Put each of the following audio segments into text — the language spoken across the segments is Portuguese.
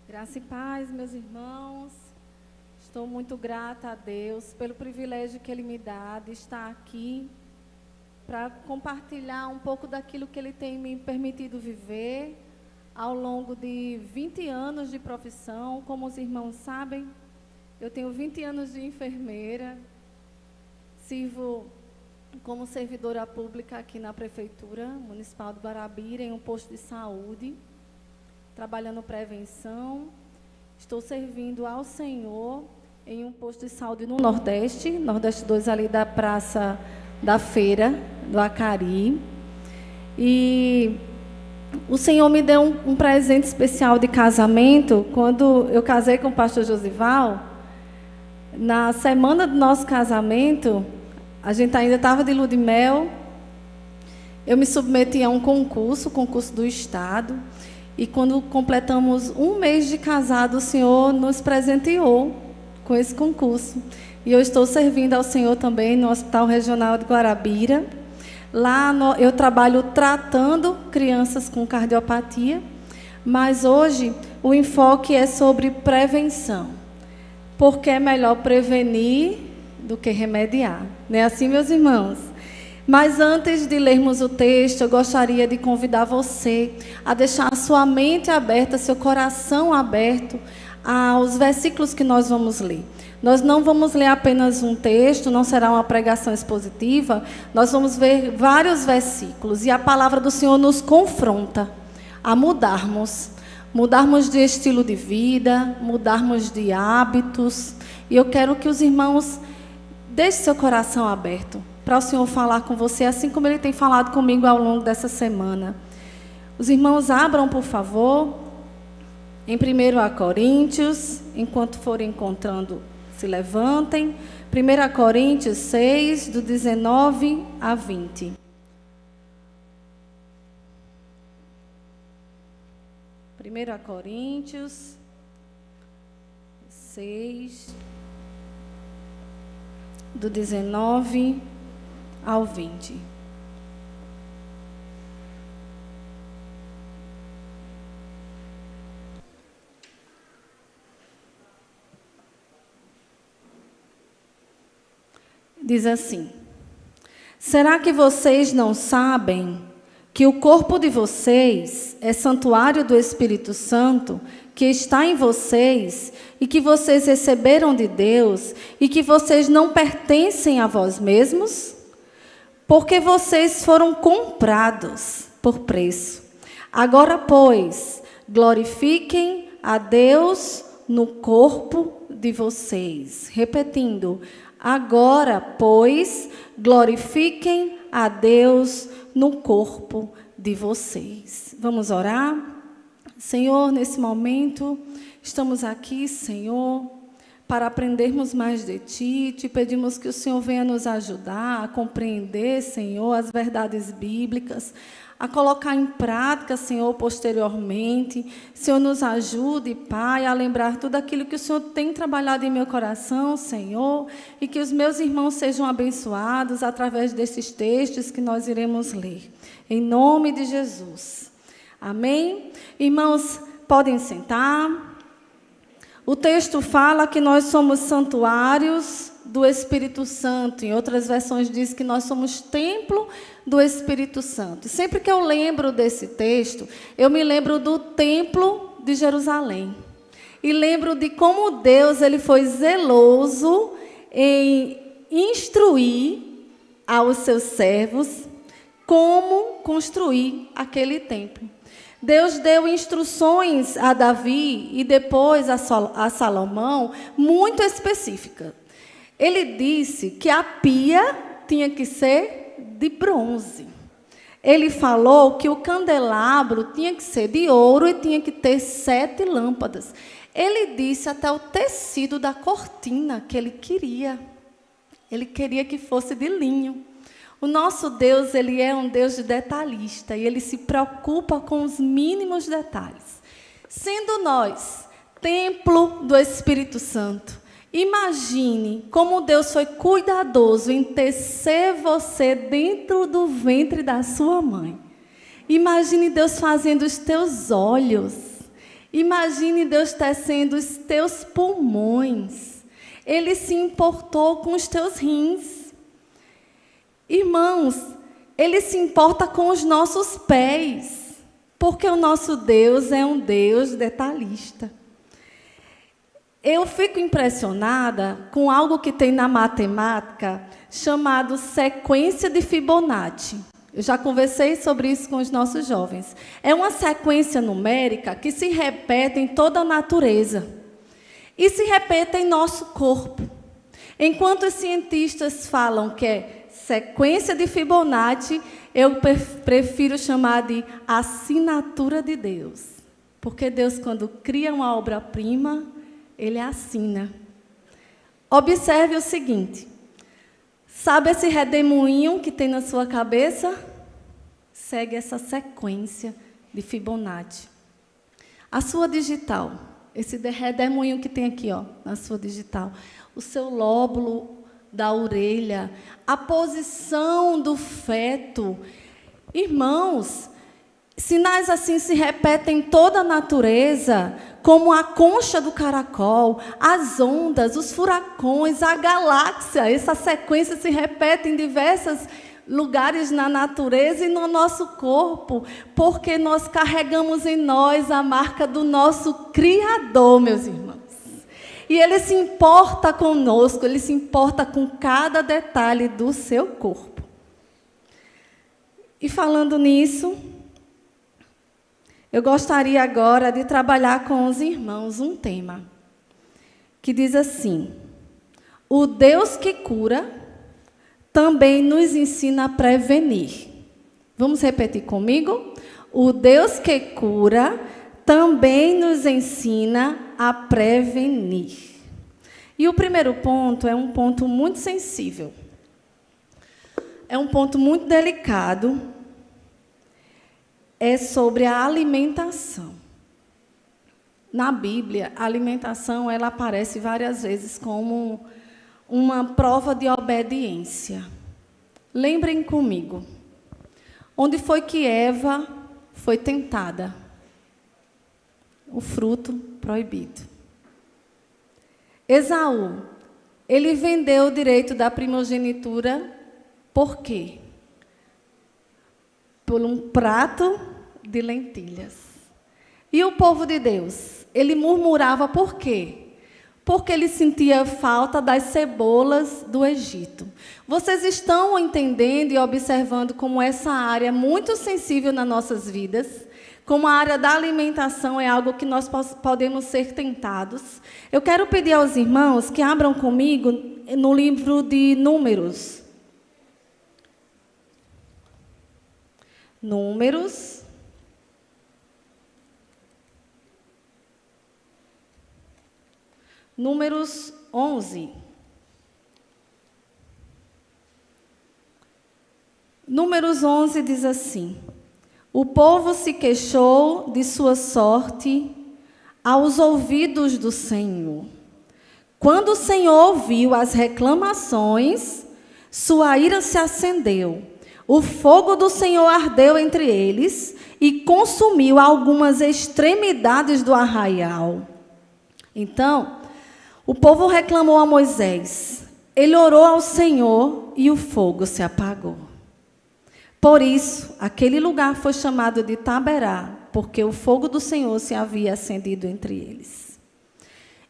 Graça e paz, meus irmãos. Estou muito grata a Deus pelo privilégio que Ele me dá de estar aqui para compartilhar um pouco daquilo que Ele tem me permitido viver ao longo de 20 anos de profissão. Como os irmãos sabem, eu tenho 20 anos de enfermeira, sirvo como servidora pública aqui na Prefeitura Municipal de Guarabira, em um posto de saúde, trabalhando prevenção. Estou servindo ao Senhor em um posto de saúde no Nordeste 2, ali da Praça da Feira, do Acari. E o Senhor me deu um presente especial de casamento. Quando eu casei com o pastor Josival, na semana do nosso casamento, a gente ainda estava de lua de mel, eu me submeti a um concurso do Estado, e quando completamos um mês de casado, o Senhor nos presenteou com esse concurso. E eu estou servindo ao Senhor também no Hospital Regional de Guarabira. Lá eu trabalho tratando crianças com cardiopatia, mas hoje o enfoque é sobre prevenção, porque é melhor prevenir do que remediar. Não é assim, meus irmãos? Mas antes de lermos o texto, eu gostaria de convidar você a deixar a sua mente aberta, seu coração aberto aos versículos que nós vamos ler. Nós não vamos ler apenas um texto, não será uma pregação expositiva, nós vamos ver vários versículos, e a palavra do Senhor nos confronta a mudarmos de estilo de vida, mudarmos de hábitos, e eu quero que os irmãos deixem seu coração aberto para o Senhor falar com você, assim como Ele tem falado comigo ao longo dessa semana. Os irmãos abram, por favor, em 1 Coríntios, enquanto forem encontrando, se levantem. 1 Coríntios 6, do 19 a 20. 1 Coríntios 6, do 19 ao 20. Diz assim: será que vocês não sabem que o corpo de vocês é santuário do Espírito Santo, que está em vocês, e que vocês receberam de Deus, e que vocês não pertencem a vós mesmos? Porque vocês foram comprados por preço. Agora, pois, glorifiquem a Deus no corpo de vocês. Repetindo: agora, pois, glorifiquem a Deus no corpo de vocês. Vamos orar? Senhor, nesse momento, estamos aqui, Senhor, para aprendermos mais de Ti. Te pedimos que o Senhor venha nos ajudar a compreender, Senhor, as verdades bíblicas, a colocar em prática, Senhor, posteriormente. Senhor, nos ajude, Pai, a lembrar tudo aquilo que o Senhor tem trabalhado em meu coração, Senhor, e que os meus irmãos sejam abençoados através desses textos que nós iremos ler. Em nome de Jesus. Amém? Irmãos, podem sentar. O texto fala que nós somos santuários do Espírito Santo. Em outras versões diz que nós somos templo do Espírito Santo. E sempre que eu lembro desse texto, eu me lembro do templo de Jerusalém. E lembro de como Deus ele foi zeloso em instruir aos seus servos como construir aquele templo. Deus deu instruções a Davi e depois a Salomão muito específicas. Ele disse que a pia tinha que ser de bronze. Ele falou que o candelabro tinha que ser de ouro e tinha que ter 7 lâmpadas. Ele disse até o tecido da cortina que ele queria. Ele queria que fosse de linho. O nosso Deus, ele é um Deus de detalhista e ele se preocupa com os mínimos detalhes. Sendo nós templo do Espírito Santo, imagine como Deus foi cuidadoso em tecer você dentro do ventre da sua mãe. Imagine Deus fazendo os teus olhos. Imagine Deus tecendo os teus pulmões. Ele se importou com os teus rins. Irmãos, Ele se importa com os nossos pés, porque o nosso Deus é um Deus detalhista. Eu fico impressionada com algo que tem na matemática chamado sequência de Fibonacci. Eu já conversei sobre isso com os nossos jovens. É uma sequência numérica que se repete em toda a natureza e se repete em nosso corpo. Enquanto os cientistas falam que é sequência de Fibonacci, eu prefiro chamar de assinatura de Deus. Porque Deus, quando cria uma obra-prima, Ele assina. Observe o seguinte. Sabe esse redemoinho que tem na sua cabeça? Segue essa sequência de Fibonacci. A sua digital, esse redemoinho que tem aqui, ó, na sua digital, o seu lóbulo da orelha, a posição do feto. Irmãos, sinais assim se repetem em toda a natureza, como a concha do caracol, as ondas, os furacões, a galáxia. Essa sequência se repete em diversos lugares na natureza e no nosso corpo, porque nós carregamos em nós a marca do nosso Criador, meus irmãos. E Ele se importa conosco, Ele se importa com cada detalhe do seu corpo. E falando nisso, eu gostaria agora de trabalhar com os irmãos um tema que diz assim: o Deus que cura também nos ensina a prevenir. Vamos repetir comigo? O Deus que cura também nos ensina a prevenir. E o primeiro ponto é um ponto muito sensível. É um ponto muito delicado. É sobre a alimentação. Na Bíblia, a alimentação ela aparece várias vezes como uma prova de obediência. Lembrem comigo. Onde foi que Eva foi tentada? O fruto proibido. Esaú, ele vendeu o direito da primogenitura por quê? Por um prato de lentilhas. E o povo de Deus? Ele murmurava por quê? Porque ele sentia falta das cebolas do Egito. Vocês estão entendendo e observando como essa área é muito sensível nas nossas vidas? Como a área da alimentação é algo que nós podemos ser tentados. Eu quero pedir aos irmãos que abram comigo no livro de Números. Números 11. Números 11 diz assim: o povo se queixou de sua sorte aos ouvidos do Senhor. Quando o Senhor ouviu as reclamações, sua ira se acendeu. O fogo do Senhor ardeu entre eles e consumiu algumas extremidades do arraial. Então, o povo reclamou a Moisés. Ele orou ao Senhor e o fogo se apagou. Por isso, aquele lugar foi chamado de Taberá, porque o fogo do Senhor se havia acendido entre eles.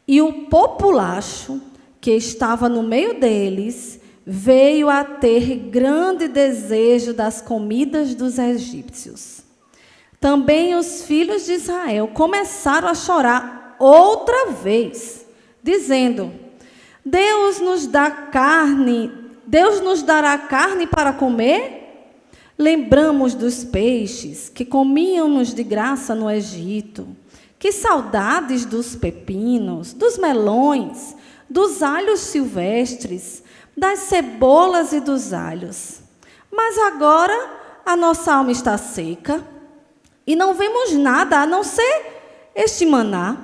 E o populacho que estava no meio deles veio a ter grande desejo das comidas dos egípcios. Também os filhos de Israel começaram a chorar outra vez, dizendo: Deus nos dará carne para comer? Lembramos dos peixes que comíamos de graça no Egito. Que saudades dos pepinos, dos melões, dos alhos silvestres, das cebolas e dos alhos. Mas agora a nossa alma está seca e não vemos nada a não ser este maná.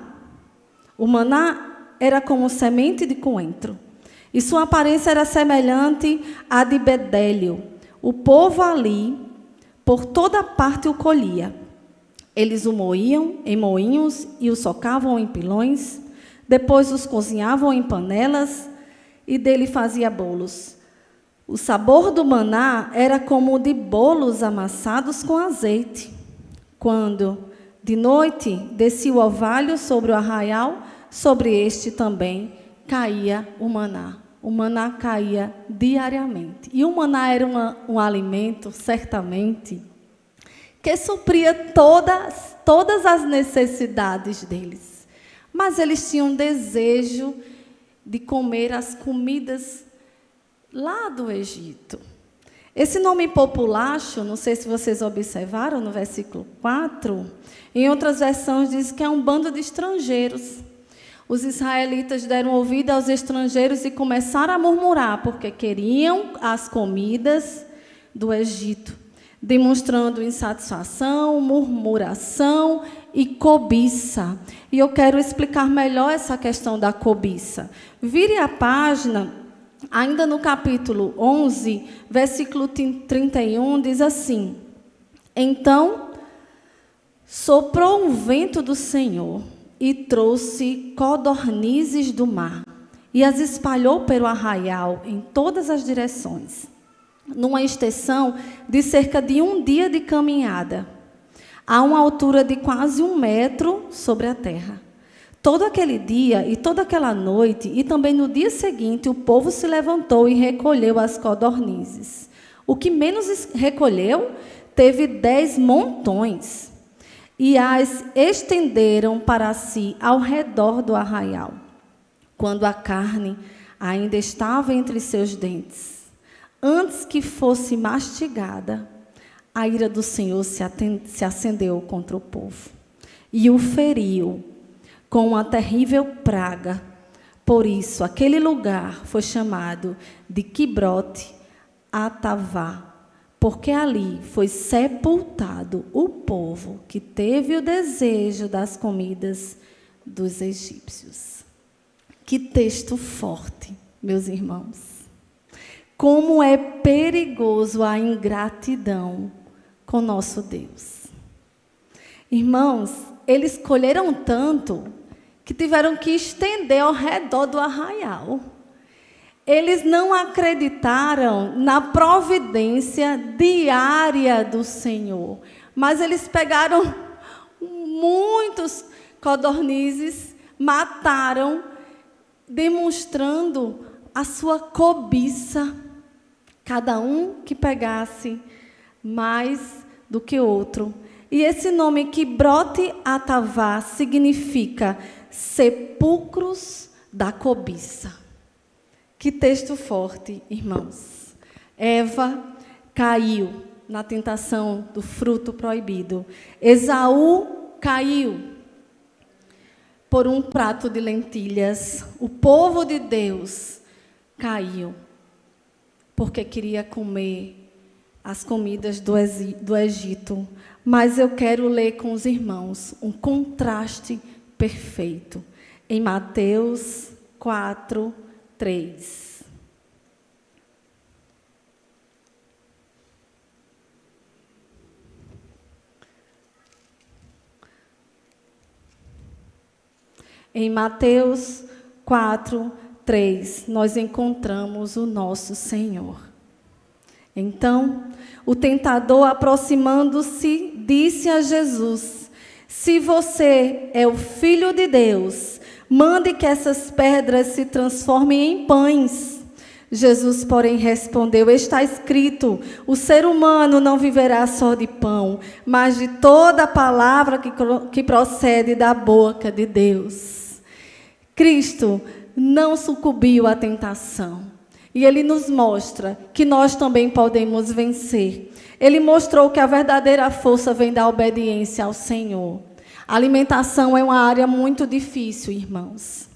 O maná era como semente de coentro e sua aparência era semelhante à de bedélio. O povo ali, por toda parte, o colhia. Eles o moíam em moinhos e o socavam em pilões, depois os cozinhavam em panelas e dele fazia bolos. O sabor do maná era como o de bolos amassados com azeite. Quando, de noite, descia o orvalho sobre o arraial, sobre este também caía o maná. O maná caía diariamente. E o maná era um alimento, certamente, que supria todas as necessidades deles. Mas eles tinham desejo de comer as comidas lá do Egito. Esse nome populacho, não sei se vocês observaram no versículo 4, em outras versões diz que é um bando de estrangeiros. Os israelitas deram ouvido aos estrangeiros e começaram a murmurar, porque queriam as comidas do Egito, demonstrando insatisfação, murmuração e cobiça. E eu quero explicar melhor essa questão da cobiça. Vire a página, ainda no capítulo 11, versículo 31, diz assim: Então soprou um vento do Senhor e trouxe codornizes do mar, e as espalhou pelo arraial em todas as direções, numa extensão de cerca de um dia de caminhada, a uma altura de quase 1 metro sobre a terra. Todo aquele dia e toda aquela noite, e também no dia seguinte, o povo se levantou e recolheu as codornizes. O que menos recolheu teve 10 montões, e as estenderam para si ao redor do arraial, quando a carne ainda estava entre seus dentes. Antes que fosse mastigada, a ira do Senhor se acendeu contra o povo e o feriu com uma terrível praga. Por isso, aquele lugar foi chamado de Quibrote Atavá, porque ali foi sepultado o povo que teve o desejo das comidas dos egípcios. Que texto forte, meus irmãos. Como é perigoso a ingratidão com nosso Deus. Irmãos, eles colheram tanto que tiveram que estender ao redor do arraial. Eles não acreditaram na providência diária do Senhor, mas eles pegaram muitos codornizes, mataram, demonstrando a sua cobiça. Cada um que pegasse mais do que outro. E esse nome Quibrote Atavá significa sepulcros da cobiça. Que texto forte, irmãos. Eva caiu na tentação do fruto proibido. Esaú caiu por um prato de lentilhas. O povo de Deus caiu porque queria comer as comidas do Egito. Mas eu quero ler com os irmãos um contraste perfeito. Em Mateus 4, 3. Em Mateus 4, 3, nós encontramos o nosso Senhor. Então, o tentador, aproximando-se, disse a Jesus: Se você é o Filho de Deus, mande que essas pedras se transformem em pães. Jesus, porém, respondeu: Está escrito, o ser humano não viverá só de pão, mas de toda a palavra que procede da boca de Deus. Cristo não sucumbiu à tentação. E Ele nos mostra que nós também podemos vencer. Ele mostrou que a verdadeira força vem da obediência ao Senhor. A alimentação é uma área muito difícil, irmãos.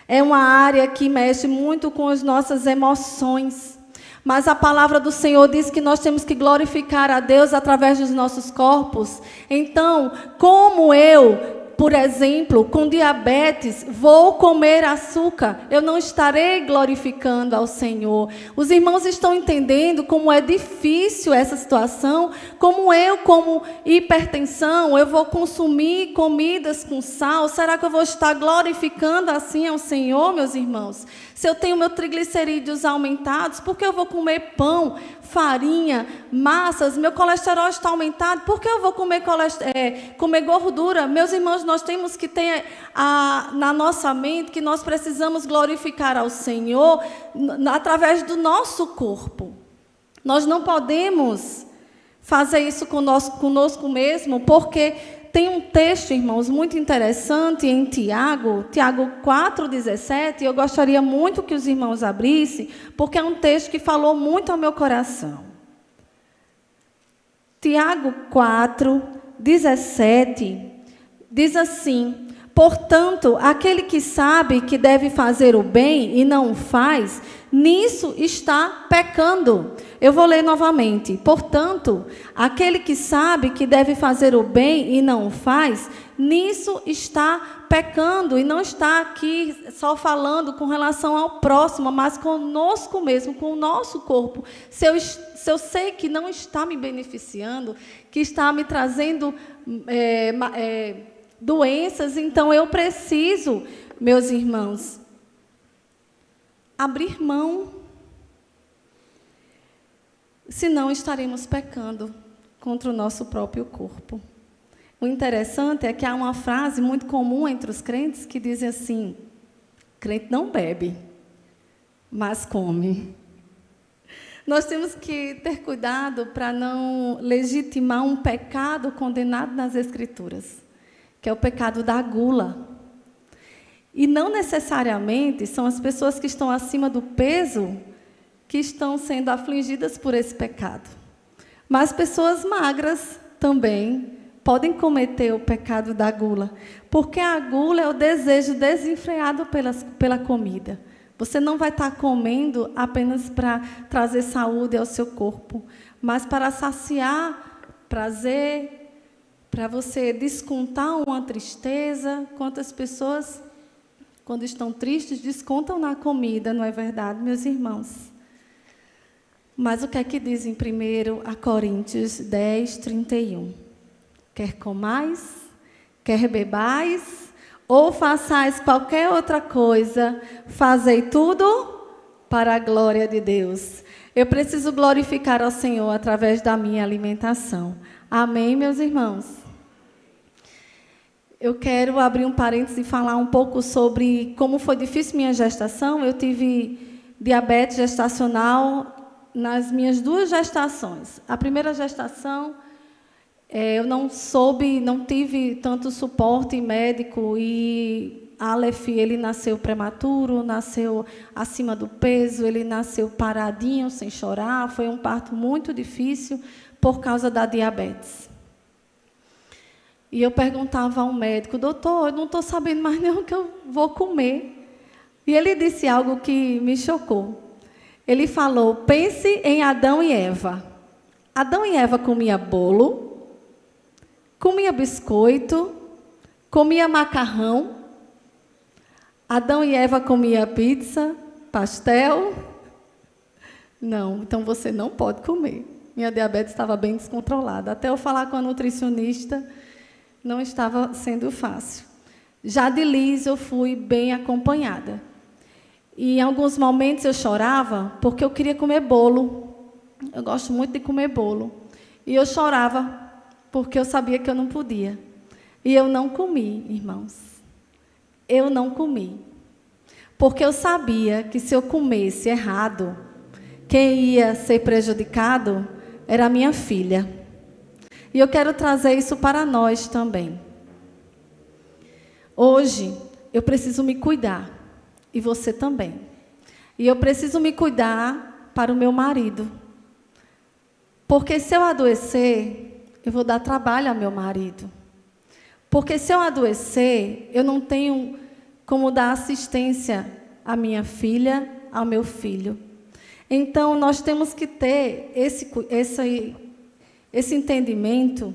É uma área que mexe muito com as nossas emoções. Mas a palavra do Senhor diz que nós temos que glorificar a Deus através dos nossos corpos. Então, como eu por exemplo, com diabetes, vou comer açúcar, eu não estarei glorificando ao Senhor. Os irmãos estão entendendo como é difícil essa situação, como eu, como hipertensão, eu vou consumir comidas com sal, será que eu vou estar glorificando assim ao Senhor, meus irmãos? Se eu tenho meus triglicerídeos aumentados, por que eu vou comer pão, farinha, massas? Meu colesterol está aumentado, por que eu vou comer gordura? Meus irmãos, nós temos que ter na nossa mente que nós precisamos glorificar ao Senhor através do nosso corpo. Nós não podemos fazer isso conosco mesmo, porque tem um texto, irmãos, muito interessante em Tiago 4,17, e eu gostaria muito que os irmãos abrissem, porque é um texto que falou muito ao meu coração. Tiago 4,17 diz assim: portanto, aquele que sabe que deve fazer o bem e não o faz, nisso está pecando. Eu vou ler novamente. Portanto, aquele que sabe que deve fazer o bem e não o faz, nisso está pecando. E não está aqui só falando com relação ao próximo, mas conosco mesmo, com o nosso corpo. Se eu sei que não está me beneficiando, que está me trazendo doenças, então eu preciso, meus irmãos, abrir mão. Senão estaremos pecando contra o nosso próprio corpo. O interessante é que há uma frase muito comum entre os crentes que diz assim: crente não bebe, mas come. Nós temos que ter cuidado para não legitimar um pecado condenado nas Escrituras, que é o pecado da gula. E não necessariamente são as pessoas que estão acima do peso que estão sendo afligidas por esse pecado. Mas pessoas magras também podem cometer o pecado da gula, porque a gula é o desejo desenfreado pela comida. Você não vai estar comendo apenas para trazer saúde ao seu corpo, mas para saciar prazer, para você descontar uma tristeza. Quantas pessoas, quando estão tristes, descontam na comida, não é verdade, meus irmãos? Mas o que é que diz em 1 Coríntios 10, 31? Quer comais, quer bebais, ou façais qualquer outra coisa, fazei tudo para a glória de Deus. Eu preciso glorificar ao Senhor através da minha alimentação. Amém, meus irmãos? Eu quero abrir um parênteses e falar um pouco sobre como foi difícil minha gestação. Eu tive diabetes gestacional nas minhas 2 gestações. A primeira gestação, eu não tive tanto suporte médico, e Aleph, ele nasceu prematuro, nasceu acima do peso, ele nasceu paradinho, sem chorar. Foi um parto muito difícil por causa da diabetes. E eu perguntava ao médico: doutor, eu não estou sabendo mais nem o que eu vou comer. E ele disse algo que me chocou. Ele falou: pense em Adão e Eva. Adão e Eva comia bolo, comia biscoito, comia macarrão. Adão e Eva comia pizza, pastel. Não, então você não pode comer. Minha diabetes estava bem descontrolada. Até eu falar com a nutricionista, não estava sendo fácil. Já de Liz, eu fui bem acompanhada. E em alguns momentos eu chorava porque eu queria comer bolo. Eu gosto muito de comer bolo. E eu chorava porque eu sabia que eu não podia. E eu não comi, irmãos. Eu não comi. Porque eu sabia que se eu comesse errado, quem ia ser prejudicado era a minha filha. E eu quero trazer isso para nós também. Hoje, eu preciso me cuidar. E você também. E eu preciso me cuidar para o meu marido. Porque se eu adoecer, eu vou dar trabalho ao meu marido. Porque se eu adoecer, eu não tenho como dar assistência à minha filha, ao meu filho. Então, nós temos que ter esse entendimento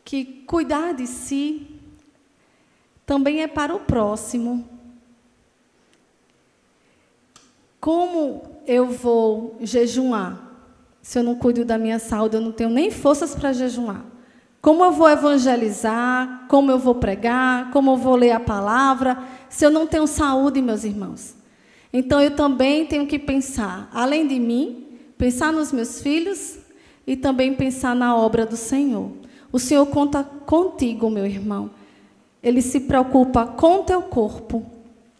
que cuidar de si também é para o próximo. Como eu vou jejuar? Se eu não cuido da minha saúde, eu não tenho nem forças para jejuar. Como eu vou evangelizar? Como eu vou pregar? Como eu vou ler a palavra? Se eu não tenho saúde, meus irmãos. Então, eu também tenho que pensar, além de mim, pensar nos meus filhos e também pensar na obra do Senhor. O Senhor conta contigo, meu irmão. Ele se preocupa com o teu corpo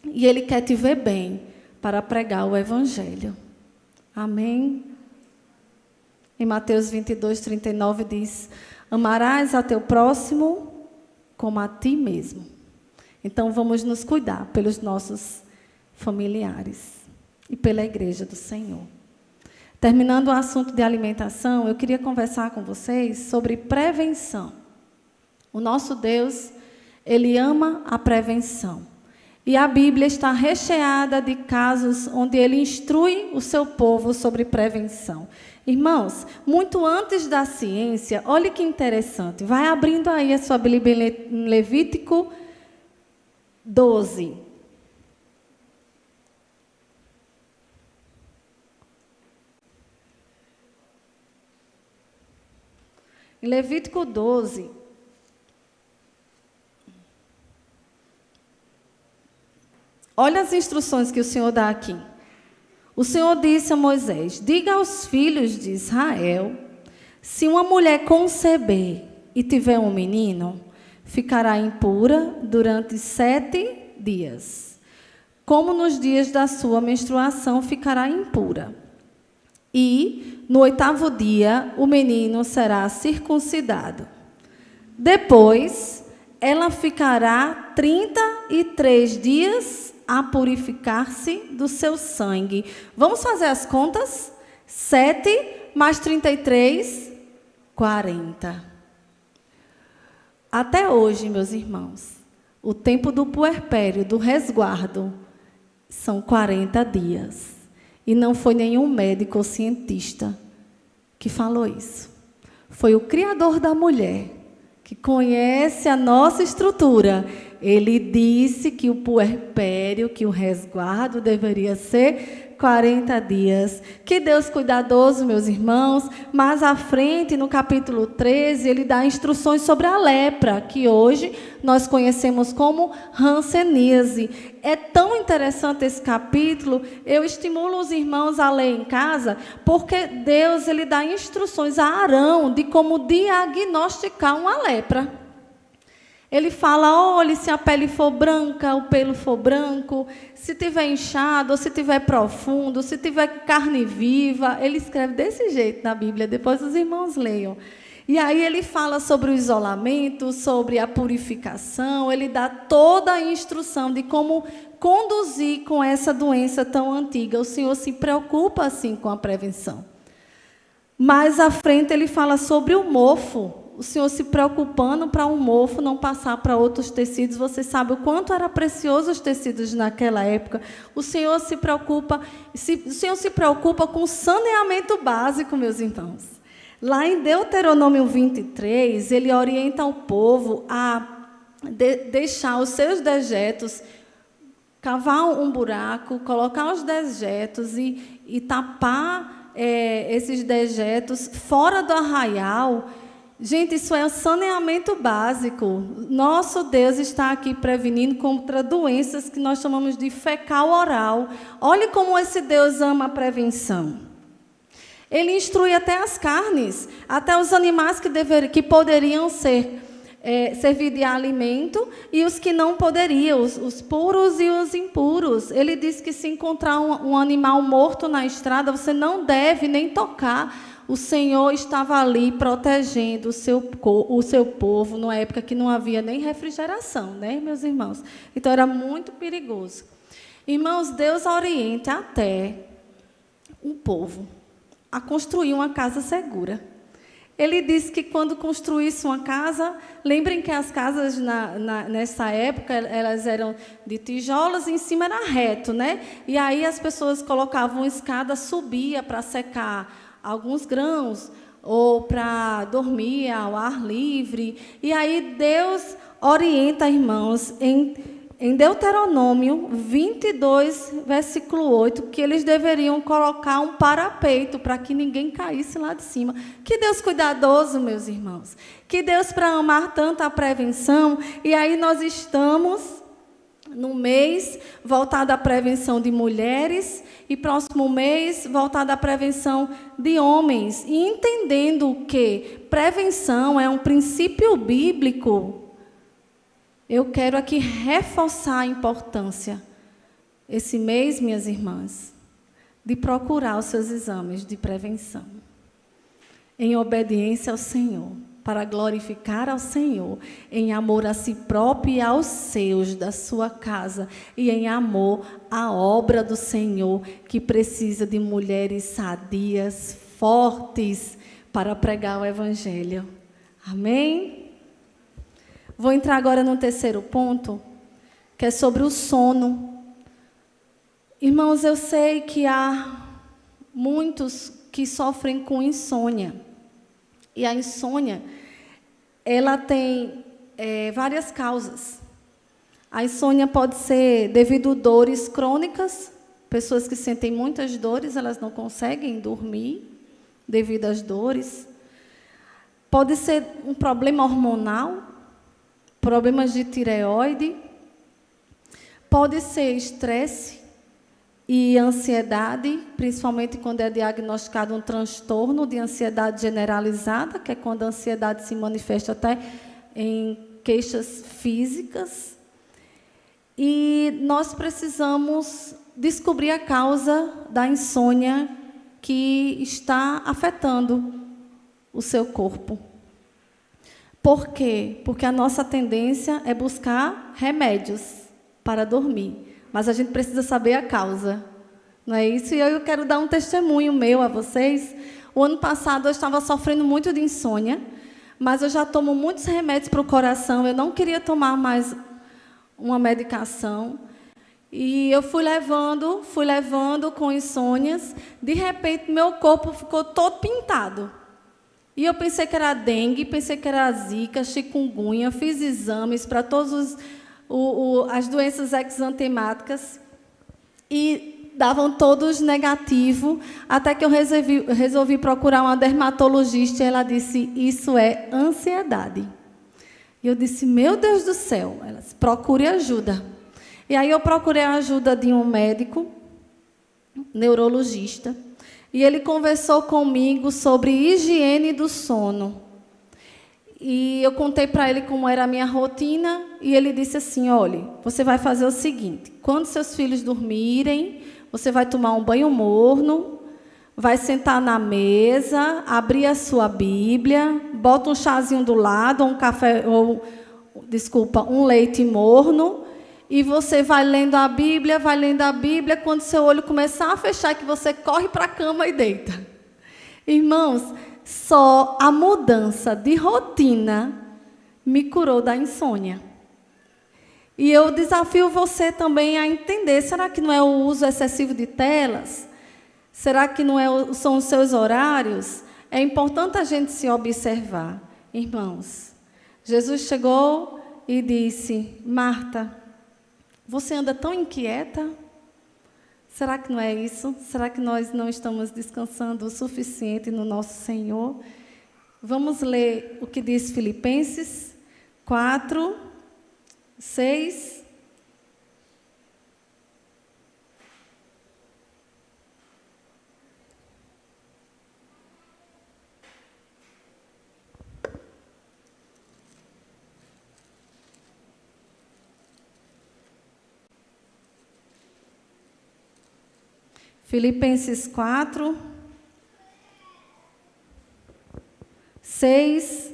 e Ele quer te ver bem para pregar o Evangelho. Amém? Em Mateus 22, 39 diz: amarás a teu próximo como a ti mesmo. Então, vamos nos cuidar pelos nossos familiares e pela igreja do Senhor. Terminando o assunto de alimentação, eu queria conversar com vocês sobre prevenção. O nosso Deus, Ele ama a prevenção. E a Bíblia está recheada de casos onde Ele instrui o seu povo sobre prevenção. Irmãos, muito antes da ciência, olhe que interessante, vai abrindo aí a sua Bíblia em Levítico 12. Em Levítico 12, olha as instruções que o Senhor dá aqui. O Senhor disse a Moisés: diga aos filhos de Israel, se uma mulher conceber e tiver um menino, ficará impura durante 7 dias. Como nos dias da sua menstruação ficará impura. E, no 8º dia, o menino será circuncidado. Depois, ela ficará 33 dias a purificar-se do seu sangue. Vamos fazer as contas? 7 mais 33, 40. Até hoje, meus irmãos, o tempo do puerpério, do resguardo, são 40 dias. E não foi nenhum médico ou cientista que falou isso. Foi o Criador da mulher, que conhece a nossa estrutura. Ele disse que o puerpério, que o resguardo deveria ser 40 dias. Que Deus cuidadoso, meus irmãos. Mais à frente, no capítulo 13, ele dá instruções sobre a lepra, que hoje nós conhecemos como hanseníase. É tão interessante esse capítulo, eu estimulo os irmãos a ler em casa, porque Deus ele dá instruções a Arão de como diagnosticar uma lepra. Ele fala, olhe, se a pele for branca, o pelo for branco, se tiver inchado, ou se tiver profundo, se tiver carne viva. Ele escreve desse jeito na Bíblia, depois os irmãos leiam. E aí ele fala sobre o isolamento, sobre a purificação, ele dá toda a instrução de como conduzir com essa doença tão antiga. O Senhor se preocupa, assim, com a prevenção. Mais à frente ele fala sobre o mofo. O Senhor se preocupando para um mofo não passar para outros tecidos. Você sabe o quanto era precioso os tecidos naquela época. O Senhor se preocupa com o saneamento básico, meus irmãos. Lá em Deuteronômio 23, ele orienta o povo a deixar os seus dejetos, cavar um buraco, colocar os dejetos e tapar esses dejetos fora do arraial. Gente, isso é um saneamento básico. Nosso Deus está aqui prevenindo contra doenças que nós chamamos de fecal oral. Olhe como esse Deus ama a prevenção. Ele instrui até as carnes, até os animais que poderiam servir de alimento e os que não poderiam, os puros e os impuros. Ele diz que se encontrar um animal morto na estrada, você não deve nem tocar. O Senhor estava ali protegendo o seu povo, numa época que não havia nem refrigeração, né, meus irmãos? Então, era muito perigoso. Irmãos, Deus orienta até um povo a construir uma casa segura. Ele disse que quando construísse uma casa, lembrem que as casas nessa época, elas eram de tijolos e em cima era reto, né? E aí as pessoas colocavam escada, subia para secar alguns grãos, ou para dormir ao ar livre. E aí Deus orienta, irmãos, em Deuteronômio 22, versículo 8, que eles deveriam colocar um parapeito para que ninguém caísse lá de cima. Que Deus cuidadoso, meus irmãos. Que Deus, para amar tanto a prevenção. E aí nós estamos no mês voltado à prevenção de mulheres e próximo mês voltado à prevenção de homens. E entendendo que prevenção é um princípio bíblico, eu quero aqui reforçar a importância, esse mês, minhas irmãs, de procurar os seus exames de prevenção, em obediência ao Senhor, para glorificar ao Senhor, em amor a si próprio e aos seus, da sua casa, e em amor à obra do Senhor, que precisa de mulheres sadias, fortes, para pregar o Evangelho. Amém? Vou entrar agora no terceiro ponto, que é sobre o sono. Irmãos, eu sei que há muitos que sofrem com insônia. E a insônia, ela tem várias causas. A insônia pode ser devido a dores crônicas, pessoas que sentem muitas dores, elas não conseguem dormir devido às dores. Pode ser um problema hormonal, problemas de tireoide, pode ser estresse e ansiedade, principalmente quando é diagnosticado um transtorno de ansiedade generalizada, que é quando a ansiedade se manifesta até em queixas físicas. E nós precisamos descobrir a causa da insônia que está afetando o seu corpo. Por quê? Porque a nossa tendência é buscar remédios para dormir. Mas a gente precisa saber a causa. Não é isso? E eu quero dar um testemunho meu a vocês. O ano passado eu estava sofrendo muito de insônia, mas eu já tomo muitos remédios para o coração. Eu não queria tomar mais uma medicação. E eu fui levando com insônias. De repente, meu corpo ficou todo pintado. E eu pensei que era dengue, pensei que era zika, chikungunya, fiz exames para todas as doenças exantemáticas e davam todos negativo, até que eu resolvi procurar uma dermatologista e ela disse, isso é ansiedade. E eu disse, meu Deus do céu, ela disse, procure ajuda. E aí eu procurei a ajuda de um médico, neurologista, e ele conversou comigo sobre higiene do sono. E eu contei para ele como era a minha rotina, e ele disse assim, olha, você vai fazer o seguinte, quando seus filhos dormirem, você vai tomar um banho morno, vai sentar na mesa, abrir a sua Bíblia, bota um chazinho do lado, um leite morno, e você vai lendo a Bíblia, quando seu olho começar a fechar, que você corre para a cama e deita. Irmãos, só a mudança de rotina me curou da insônia. E eu desafio você também a entender, será que não é o uso excessivo de telas? Será que não são os seus horários? É importante a gente se observar. Irmãos, Jesus chegou e disse, Marta, você anda tão inquieta? Será que não é isso? Será que nós não estamos descansando o suficiente no nosso Senhor? Vamos ler o que diz Filipenses 4, 6. Filipenses 4, 6,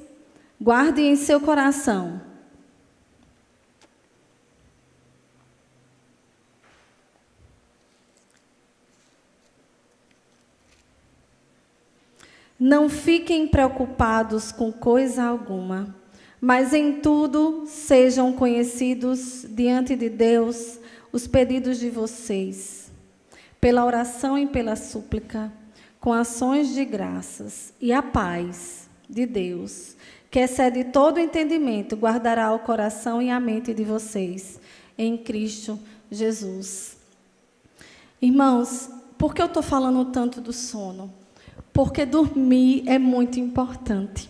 guarde em seu coração. Não fiquem preocupados com coisa alguma, mas em tudo sejam conhecidos diante de Deus os pedidos de vocês, pela oração e pela súplica, com ações de graças, e a paz de Deus, que excede todo entendimento, guardará o coração e a mente de vocês, em Cristo Jesus. Irmãos, por que eu estou falando tanto do sono? Porque dormir é muito importante.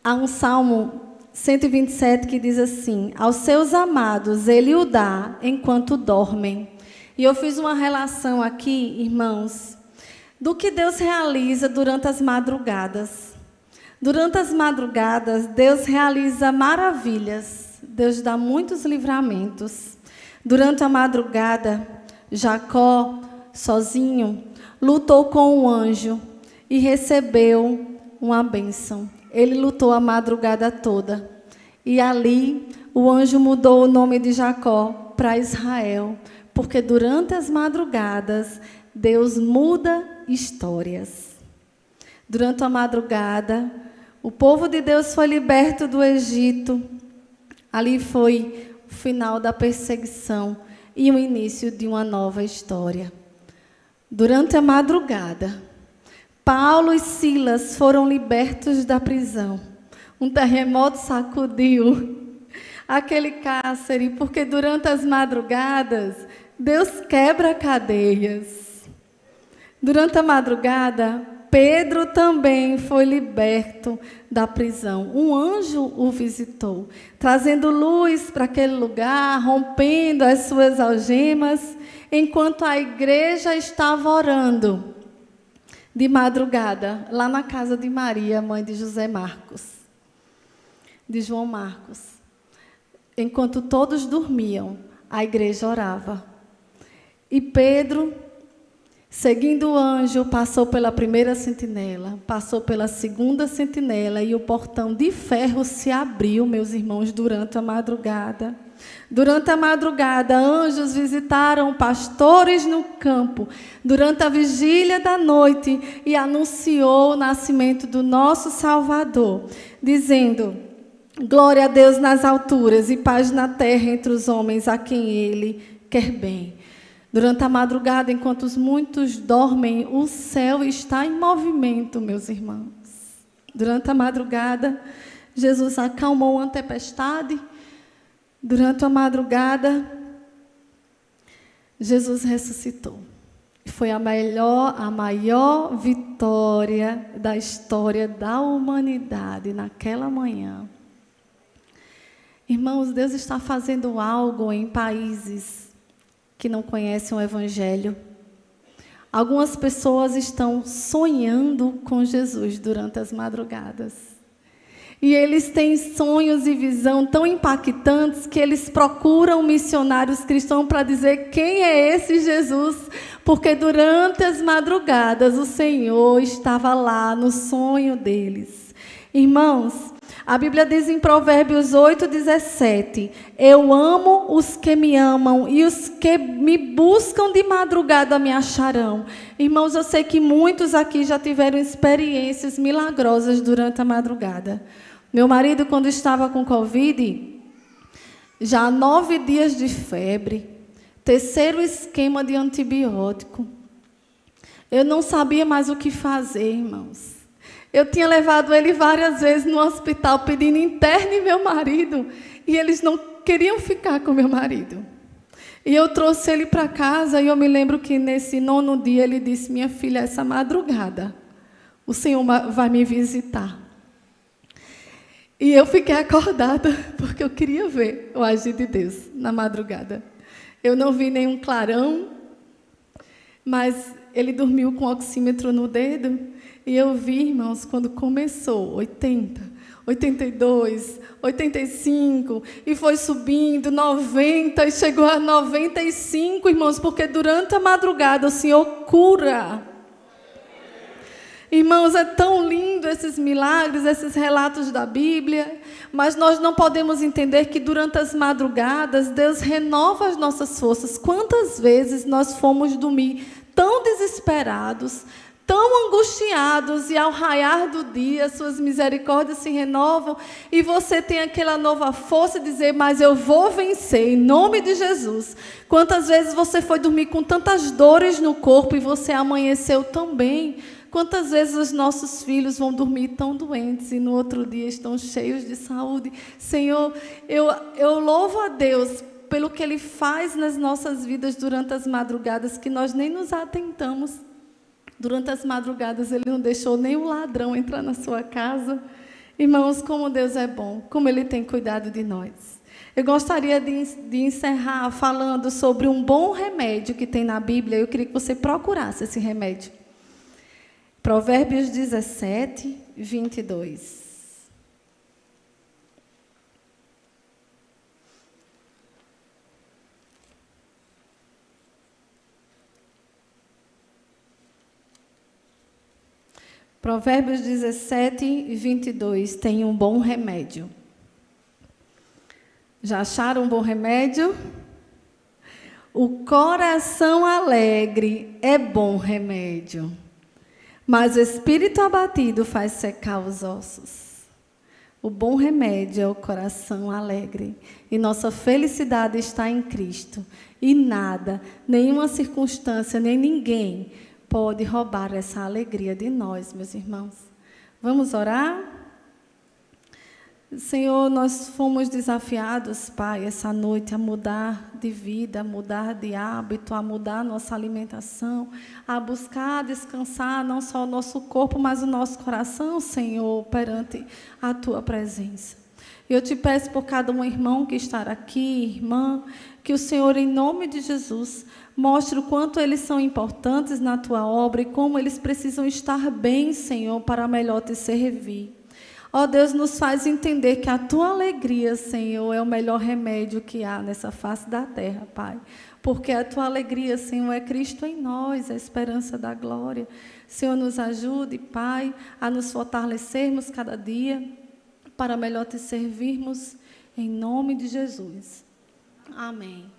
Há um Salmo 127 que diz assim: aos seus amados ele o dá enquanto dormem. E eu fiz uma relação aqui, irmãos, do que Deus realiza durante as madrugadas. Durante as madrugadas, Deus realiza maravilhas. Deus dá muitos livramentos. Durante a madrugada, Jacó, sozinho, lutou com um anjo e recebeu uma bênção. Ele lutou a madrugada toda. E ali, o anjo mudou o nome de Jacó para Israel. Porque durante as madrugadas, Deus muda histórias. Durante a madrugada, o povo de Deus foi liberto do Egito. Ali foi o final da perseguição e o início de uma nova história. Durante a madrugada, Paulo e Silas foram libertos da prisão. Um terremoto sacudiu aquele cárcere, porque durante as madrugadas, Deus quebra cadeias. Durante a madrugada, Pedro também foi liberto da prisão. Um anjo o visitou, trazendo luz para aquele lugar, rompendo as suas algemas, enquanto a igreja estava orando. De madrugada, lá na casa de Maria, mãe de José Marcos, de João Marcos. Enquanto todos dormiam, a igreja orava. E Pedro, seguindo o anjo, passou pela primeira sentinela, passou pela segunda sentinela e o portão de ferro se abriu, meus irmãos, durante a madrugada. Durante a madrugada, anjos visitaram pastores no campo, durante a vigília da noite, e anunciou o nascimento do nosso Salvador, dizendo: glória a Deus nas alturas e paz na terra entre os homens a quem Ele quer bem. Durante a madrugada, enquanto os muitos dormem, o céu está em movimento, meus irmãos. Durante a madrugada, Jesus acalmou uma tempestade. Durante a madrugada, Jesus ressuscitou. Foi a maior vitória da história da humanidade naquela manhã. Irmãos, Deus está fazendo algo em países que não conhecem o Evangelho. Algumas pessoas estão sonhando com Jesus durante as madrugadas. E eles têm sonhos e visão tão impactantes que eles procuram missionários cristãos para dizer quem é esse Jesus, porque durante as madrugadas o Senhor estava lá no sonho deles. Irmãos, a Bíblia diz em Provérbios 8:17, eu amo os que me amam e os que me buscam de madrugada me acharão. Irmãos, eu sei que muitos aqui já tiveram experiências milagrosas durante a madrugada. Meu marido, quando estava com Covid, já 9 dias de febre, 3º esquema de antibiótico. Eu não sabia mais o que fazer, irmãos. Eu tinha levado ele várias vezes no hospital pedindo interne meu marido, e eles não queriam ficar com meu marido. E eu trouxe ele para casa, e eu me lembro que nesse 9º dia ele disse: minha filha, essa madrugada o Senhor vai me visitar. E eu fiquei acordada, porque eu queria ver o agir de Deus na madrugada. Eu não vi nenhum clarão, mas ele dormiu com o oxímetro no dedo. E eu vi, irmãos, quando começou, 80, 82, 85, e foi subindo, 90, e chegou a 95, irmãos, porque durante a madrugada o Senhor cura. Irmãos, é tão lindo esses milagres, esses relatos da Bíblia, mas nós não podemos entender que durante as madrugadas Deus renova as nossas forças. Quantas vezes nós fomos dormir tão desesperados, tão angustiados, e ao raiar do dia suas misericórdias se renovam, e você tem aquela nova força de dizer: mas eu vou vencer, em nome de Jesus. Quantas vezes você foi dormir com tantas dores no corpo e você amanheceu tão bem? Quantas vezes os nossos filhos vão dormir tão doentes e no outro dia estão cheios de saúde? Senhor, eu louvo a Deus pelo que Ele faz nas nossas vidas durante as madrugadas, que nós nem nos atentamos. Durante as madrugadas, Ele não deixou nem o ladrão entrar na sua casa. Irmãos, como Deus é bom, como Ele tem cuidado de nós. Eu gostaria de encerrar falando sobre um bom remédio que tem na Bíblia. Eu queria que você procurasse esse remédio. Provérbios 17, 22. Provérbios 17, 22 tem um bom remédio. Já acharam um bom remédio? O coração alegre é bom remédio, mas o espírito abatido faz secar os ossos. O bom remédio é o coração alegre. E nossa felicidade está em Cristo. E nada, nenhuma circunstância, nem ninguém pode roubar essa alegria de nós, meus irmãos. Vamos orar? Senhor, nós fomos desafiados, Pai, essa noite a mudar de vida, a mudar de hábito, a mudar a nossa alimentação, a buscar descansar não só o nosso corpo, mas o nosso coração, Senhor, perante a Tua presença. Eu te peço por cada um irmão que está aqui, irmã, que o Senhor, em nome de Jesus, mostre o quanto eles são importantes na Tua obra e como eles precisam estar bem, Senhor, para melhor Te servir. Ó Deus, nos faz entender que a Tua alegria, Senhor, é o melhor remédio que há nessa face da terra, Pai. Porque a Tua alegria, Senhor, é Cristo em nós, a esperança da glória. Senhor, nos ajude, Pai, a nos fortalecermos cada dia para melhor Te servirmos, em nome de Jesus. Amém.